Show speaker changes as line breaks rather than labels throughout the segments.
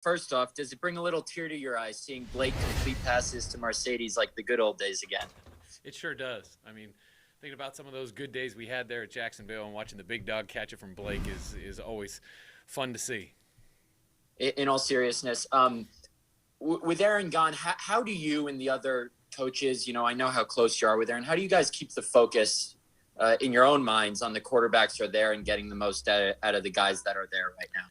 First off, does it bring a little tear to your eyes seeing Blake complete passes to Mercedes like the good old days again?
It sure does. I mean, thinking about some of those good days we had there at Jacksonville and watching the big dog catch it from Blake is always fun to see.
In all seriousness, with Aaron gone, how do you and the other coaches, I know how close you are with Aaron, how do you guys keep the focus in your own minds on the quarterbacks who are there and getting the most out of the guys that are there right now?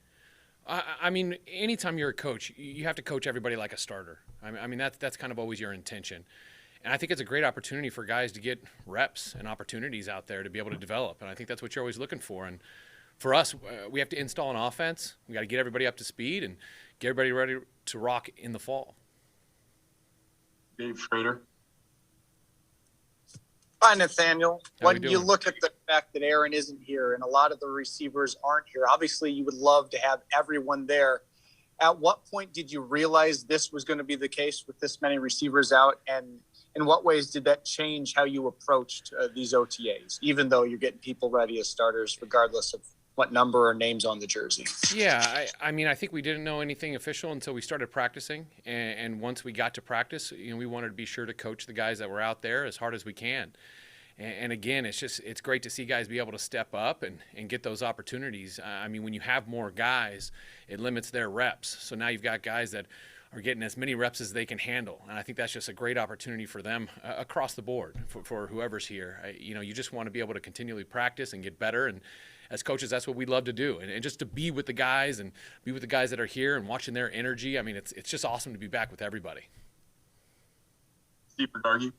I mean, anytime you're a coach, you have to coach everybody like a starter. I mean that's kind of always your intention. And I think it's a great opportunity for guys to get reps and opportunities out there to be able to develop. And I think that's what you're always looking for. And for us, we have to install an offense. We got to get everybody up to speed and get everybody ready to rock in the fall.
Dave Schrader.
Hi, Nathaniel.
How
When you look at the fact that Aaron isn't here and a lot of the receivers aren't here, obviously you would love to have everyone there. At what point did you realize this was going to be the case with this many receivers out? And in what ways did that change how you approached these OTAs, even though you're getting people ready as starters, regardless of what number or names on the jersey?
Yeah, I mean, I think we didn't know anything official until we started practicing. And once we got to practice, we wanted to be sure to coach the guys that were out there as hard as we can. And again, it's great to see guys be able to step up and get those opportunities. I mean, when you have more guys, it limits their reps. So now you've got guys that are getting as many reps as they can handle. And I think that's just a great opportunity for them across the board for whoever's here. You just want to be able to continually practice and get better. And as coaches, that's what we love to do. And just to be with the guys and be with the guys that are here and watching their energy. I mean, it's just awesome to be back with everybody.
Steve Berdargi.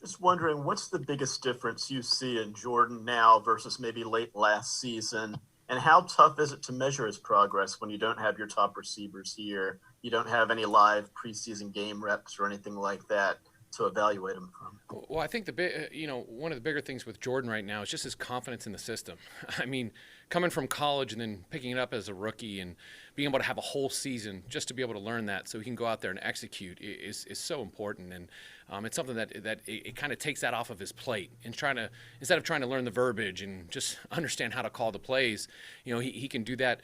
Just wondering, what's the biggest difference you see in Jordan now versus maybe late last season? And how tough is it to measure his progress when you don't have your top receivers here? You don't have any live preseason game reps or anything like that to evaluate him from?
Well, I think one of the bigger things with Jordan right now is just his confidence in the system. I mean, coming from college and then picking it up as a rookie and being able to have a whole season just to be able to learn that so he can go out there and execute is so important. And it's something that it kind of takes that off of his plate and instead of trying to learn the verbiage and just understand how to call the plays, he can do that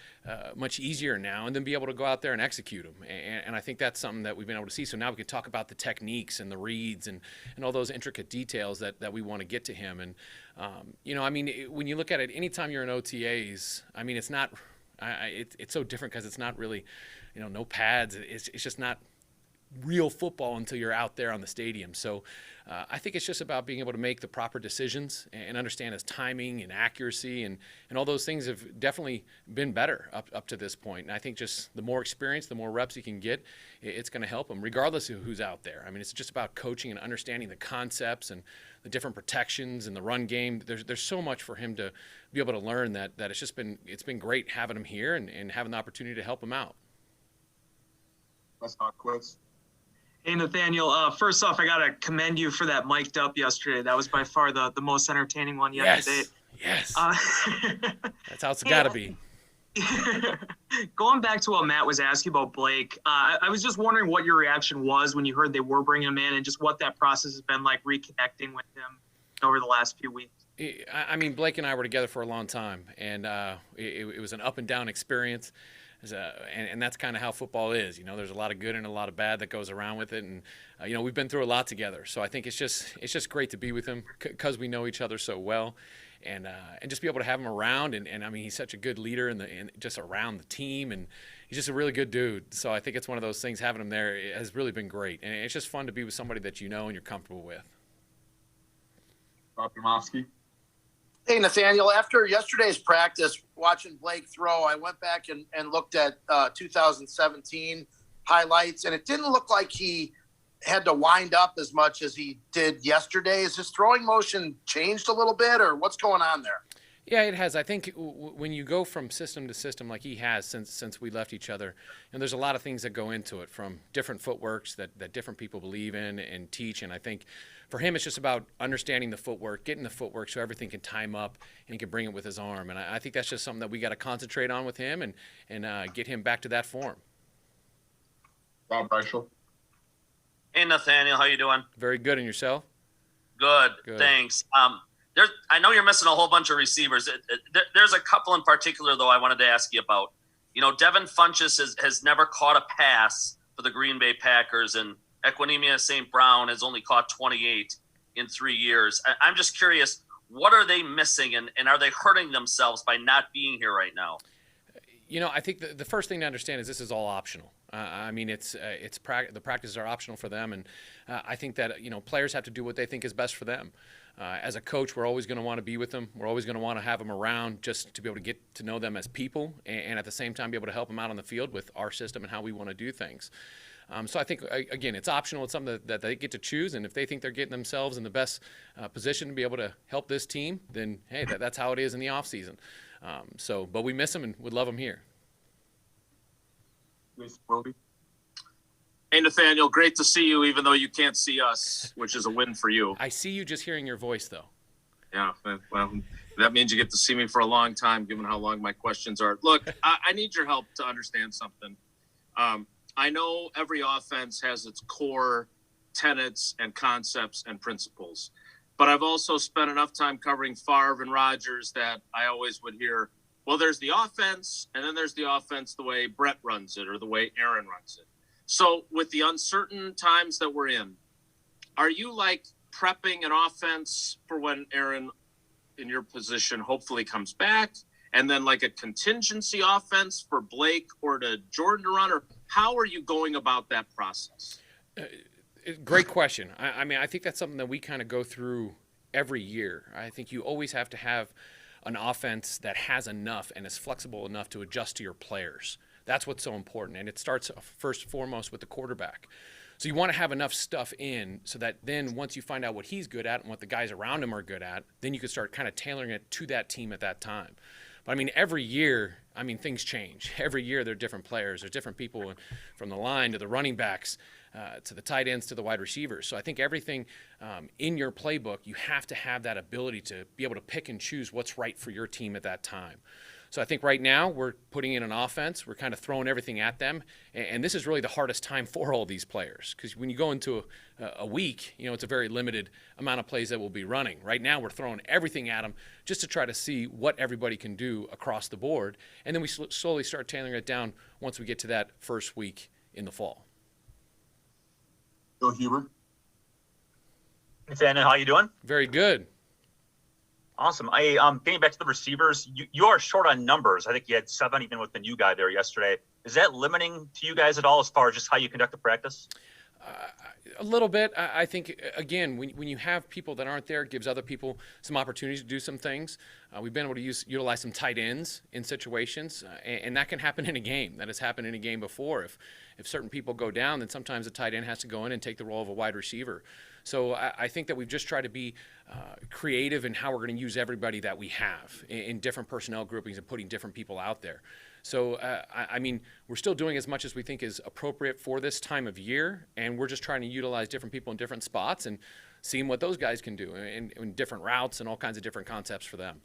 much easier now and then be able to go out there and execute them. And I think that's something that we've been able to see. So now we can talk about the techniques and the reads and all those intricate details that we want to get to him. And, when you look at it, anytime you're in OTAs, I mean, it's not it's so different because it's not really, no pads. It's just not real football until you're out there on the stadium. So I think it's just about being able to make the proper decisions and understand his timing and accuracy and all those things have definitely been better up to this point. And I think just the more experience, the more reps he can get, it's going to help him regardless of who's out there. I mean, it's just about coaching and understanding the concepts and the different protections and the run game. There's so much for him to be able to learn that it's been great having him here and having the opportunity to help him out.
Let's not quit.
Hey, Nathaniel, first off, I got to commend you for that mic'd up yesterday. That was by far the most entertaining one yet to date.
Yes. That's how it's got to be.
Going back to what Matt was asking about Blake, I was just wondering what your reaction was when you heard they were bringing him in and just what that process has been like reconnecting with him over the last few weeks.
I mean, Blake and I were together for a long time, and it was an up and down experience. And that's kind of how football is. There's a lot of good and a lot of bad that goes around with it. And, we've been through a lot together. So I think it's just great to be with him because we know each other so well and just be able to have him around. And I mean, he's such a good leader and just around the team. And he's just a really good dude. So I think it's one of those things, having him there has really been great. And it's just fun to be with somebody that you know and you're comfortable with.
Bob Domofsky.
Hey, Nathaniel, after yesterday's practice, watching Blake throw, I went back and looked at 2017 highlights, and it didn't look like he had to wind up as much as he did yesterday. Is his throwing motion changed a little bit, or what's going on there?
Yeah, it has. I think when you go from system to system like he has since we left each other, and there's a lot of things that go into it, from different footworks that different people believe in and teach. And I think for him, it's just about understanding the footwork, getting the footwork so everything can time up and he can bring it with his arm. And I think that's just something that we got to concentrate on with him and get him back to that form.
Rob Reichel.
Hey, Nathaniel, how you doing?
Very good. And yourself?
Good. Thanks. I know you're missing a whole bunch of receivers. There's a couple in particular, though, I wanted to ask you about. Devin Funchess has never caught a pass for the Green Bay Packers, and Equinemius St. Brown has only caught 28 in 3 years. I'm just curious, what are they missing, and are they hurting themselves by not being here right now?
I think the first thing to understand is this is all optional. The practices are optional for them, and I think that players have to do what they think is best for them. As a coach, we're always going to want to be with them. We're always going to want to have them around just to be able to get to know them as people, and at the same time be able to help them out on the field with our system and how we want to do things. So I think, again, it's optional. It's something that they get to choose, and if they think they're getting themselves in the best position to be able to help this team, then, hey, that's how it is in the offseason. But we miss them and would love them here.
Hey, Nathaniel, great to see you, even though you can't see us, which is a win for you.
I see you just hearing your voice, though.
Yeah, well, that means you get to see me for a long time, given how long my questions are. Look, I need your help to understand something. I know every offense has its core tenets and concepts and principles, but I've also spent enough time covering Favre and Rodgers that I always would hear, well, there's the offense, and then there's the offense the way Brett runs it or the way Aaron runs it. So with the uncertain times that we're in, are you like prepping an offense for when Aaron in your position hopefully comes back, and then like a contingency offense for Blake or to Jordan to run, or how are you going about that process?
Great question. I think that's something that we kind of go through every year. I think you always have to have an offense that has enough and is flexible enough to adjust to your players. That's what's so important, and it starts first and foremost with the quarterback. So you want to have enough stuff in so that then once you find out what he's good at and what the guys around him are good at, then you can start kind of tailoring it to that team at that time. But, every year, things change. Every year there are different players. There's different people from the line to the running backs to the tight ends to the wide receivers. So I think everything in your playbook, you have to have that ability to be able to pick and choose what's right for your team at that time. So I think right now we're putting in an offense. We're kind of throwing everything at them. And this is really the hardest time for all these players because when you go into a week, it's a very limited amount of plays that we'll be running. Right now we're throwing everything at them just to try to see what everybody can do across the board. And then we slowly start tailoring it down once we get to that first week in the fall.
Bill Huber.
Nathaniel, how you doing?
Very good.
Awesome. Getting back to the receivers, you are short on numbers. I think you had 7 even with the new guy there yesterday. Is that limiting to you guys at all as far as just how you conduct the practice?
A little bit. I think, again, when you have people that aren't there, it gives other people some opportunities to do some things. We've been able to utilize some tight ends in situations, and that can happen in a game. That has happened in a game before. If certain people go down, then sometimes a tight end has to go in and take the role of a wide receiver. So I think that we've just tried to be creative in how we're going to use everybody that we have in different personnel groupings and putting different people out there. So, we're still doing as much as we think is appropriate for this time of year, and we're just trying to utilize different people in different spots and seeing what those guys can do in different routes and all kinds of different concepts for them.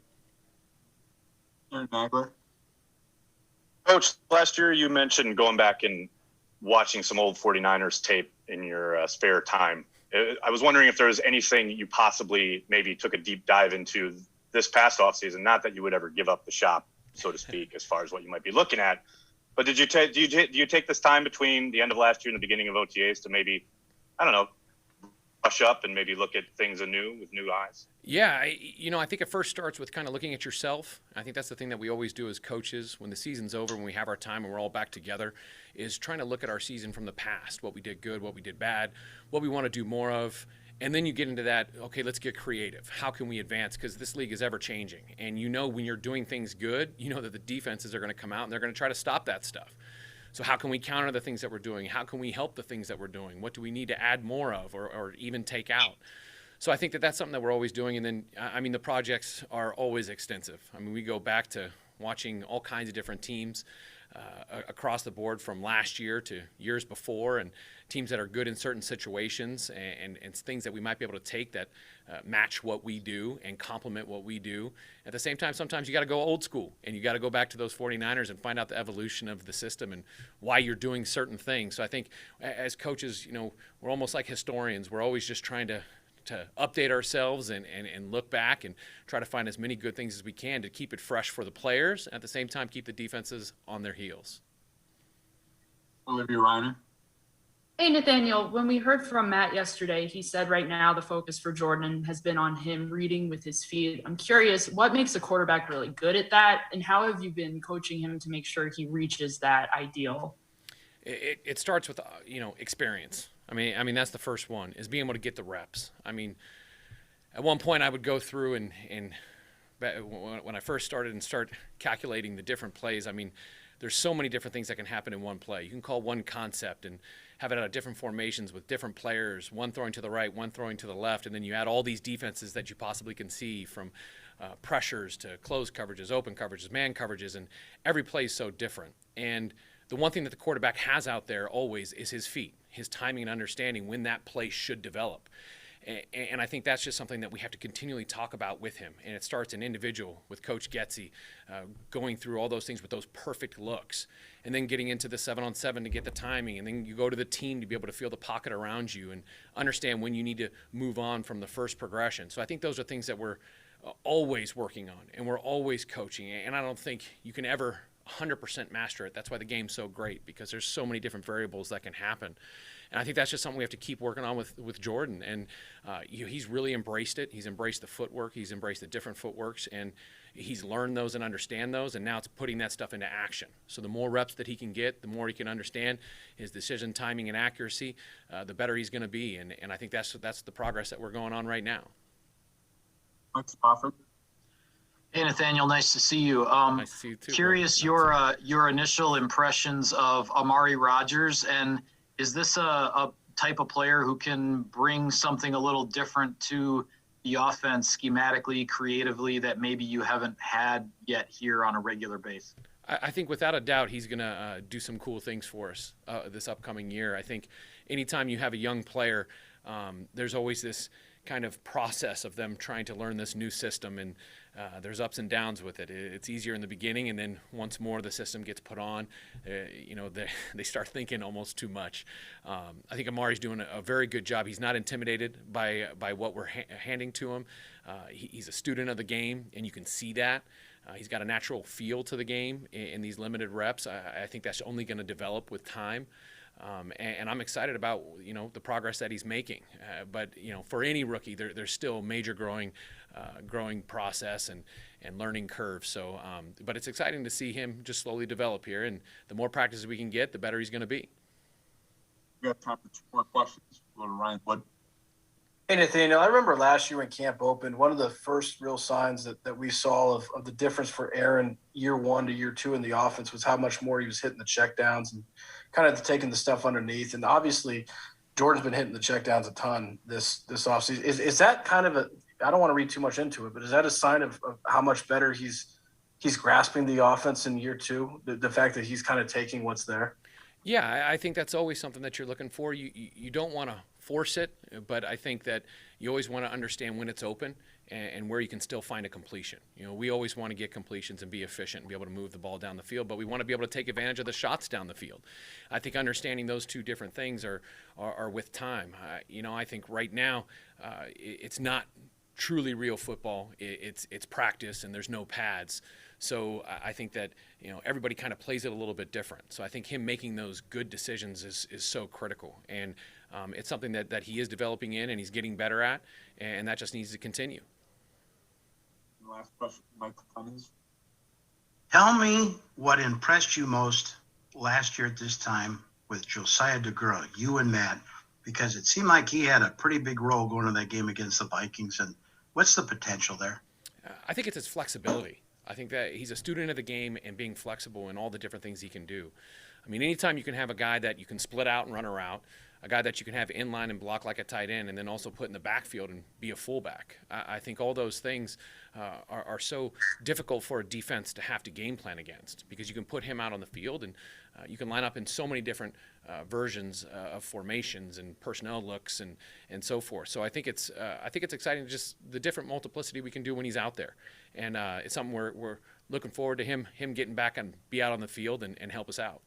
Aaron Nagler.
Coach, last year you mentioned going back and watching some old 49ers tape in your spare time. I was wondering if there was anything you possibly maybe took a deep dive into this past offseason, not that you would ever give up the shop, so to speak, as far as what you might be looking at. But do you take this time between the end of last year and the beginning of OTAs to maybe, brush up and maybe look at things anew with new eyes?
Yeah, I think it first starts with kind of looking at yourself. I think that's the thing that we always do as coaches when the season's over, when we have our time and we're all back together, is trying to look at our season from the past, what we did good, what we did bad, what we want to do more of. And then you get into that, okay, let's get creative. How can we advance? Because this league is ever changing. And when you're doing things good, that the defenses are going to come out and they're going to try to stop that stuff. So how can we counter the things that we're doing? How can we help the things that we're doing? What do we need to add more of or even take out? So I think that that's something that we're always doing. And then, the projects are always extensive. We go back to watching all kinds of different teams across the board from last year to years before, and teams that are good in certain situations and things that we might be able to take that match what we do and complement what we do. At the same time, sometimes you got to go old school and you got to go back to those 49ers and find out the evolution of the system and why you're doing certain things. So I think as coaches, we're almost like historians. We're always just trying to to update ourselves and look back and try to find as many good things as we can to keep it fresh for the players, and at the same time keep the defenses on their heels.
Olivia Reiner.
Hey, Nathaniel, when we heard from Matt yesterday, he said right now the focus for Jordan has been on him reading with his feet. I'm curious, what makes a quarterback really good at that, and how have you been coaching him to make sure he reaches that ideal?
It starts with, experience. I mean, that's the first one, is being able to get the reps. I mean, at one point I would go through and when I first started and start calculating the different plays, I mean, there's so many different things that can happen in one play. You can call one concept and have it out of different formations with different players, one throwing to the right, one throwing to the left, and then you add all these defenses that you possibly can see, from pressures to closed coverages, open coverages, man coverages, and every play is so different. And the one thing that the quarterback has out there always is his feet, his timing and understanding when that play should develop. And I think that's just something that we have to continually talk about with him. And it starts in individual with Coach Getsy, going through all those things with those perfect looks, and then getting into the 7-on-7 to get the timing. And then you go to the team to be able to feel the pocket around you and understand when you need to move on from the first progression. So I think those are things that we're always working on and we're always coaching. And I don't think you can ever 100% master it. That's why the game's so great, because there's so many different variables that can happen. And I think that's just something we have to keep working on with Jordan. And he's really embraced it. He's embraced the footwork. He's embraced the different footworks. And he's learned those and understand those. And now it's putting that stuff into action. So the more reps that he can get, the more he can understand his decision timing and accuracy, the better he's going to be. And I think that's the progress that we're going on right now.
Mike Spofford.
Hey, Nathaniel, nice to see you.
Nice to see you too.
Curious your initial impressions of Amari Rodgers, and is this a type of player who can bring something a little different to the offense schematically, creatively, that maybe you haven't had yet here on a regular basis?
I think without a doubt he's going to do some cool things for us this upcoming year. I think anytime you have a young player, there's always this kind of process of them trying to learn this new system, and there's ups and downs with it. It's easier in the beginning, and then once more the system gets put on, they start thinking almost too much. I think Amari's doing a very good job. He's not intimidated by what we're handing to him. He's a student of the game, and you can see that. He's got a natural feel to the game in these limited reps. I think that's only going to develop with time. And I'm excited about, the progress that he's making. But, for any rookie, there's still a major growing process and learning curve. So, but it's exciting to see him just slowly develop here. And the more practices we can get, the better he's going to be.
We have time for 2 more questions. We'll go to Ryan Wood.
Hey, Nathaniel, I remember last year when camp opened, one of the first real signs that we saw of the difference for Aaron year 1 to year 2 in the offense was how much more he was hitting the checkdowns and kind of taking the stuff underneath. And obviously, Jordan's been hitting the checkdowns a ton this offseason. Is that kind of I don't want to read too much into it, but is that a sign of how much better he's grasping the offense in year 2, the fact that he's kind of taking what's there?
Yeah, I think that's always something that you're looking for. You don't want to force it, but I think that you always want to understand when it's open and where you can still find a completion. We always want to get completions and be efficient and be able to move the ball down the field, but we want to be able to take advantage of the shots down the field. I think understanding those two different things are with time. I think right now it's not truly real football. It's practice, and there's no pads. So I think that everybody kind of plays it a little bit different. So I think him making those good decisions is so critical, and it's something that he is developing in and he's getting better at, and that just needs to continue.
Last question, Michael Clemens.
Tell me what impressed you most last year at this time with Josiah DeGura, you and Matt, because it seemed like he had a pretty big role going to that game against the Vikings. And what's the potential there?
I think it's his flexibility. I think that he's a student of the game and being flexible in all the different things he can do. I mean, anytime you can have a guy that you can split out and run a route, a guy that you can have in line and block like a tight end, and then also put in the backfield and be a fullback. I think all those things are so difficult for a defense to have to game plan against, because you can put him out on the field and you can line up in so many different versions of formations and personnel looks and so forth. So I think it's exciting, just the different multiplicity we can do when he's out there, and it's something we're looking forward to him getting back and be out on the field and help us out.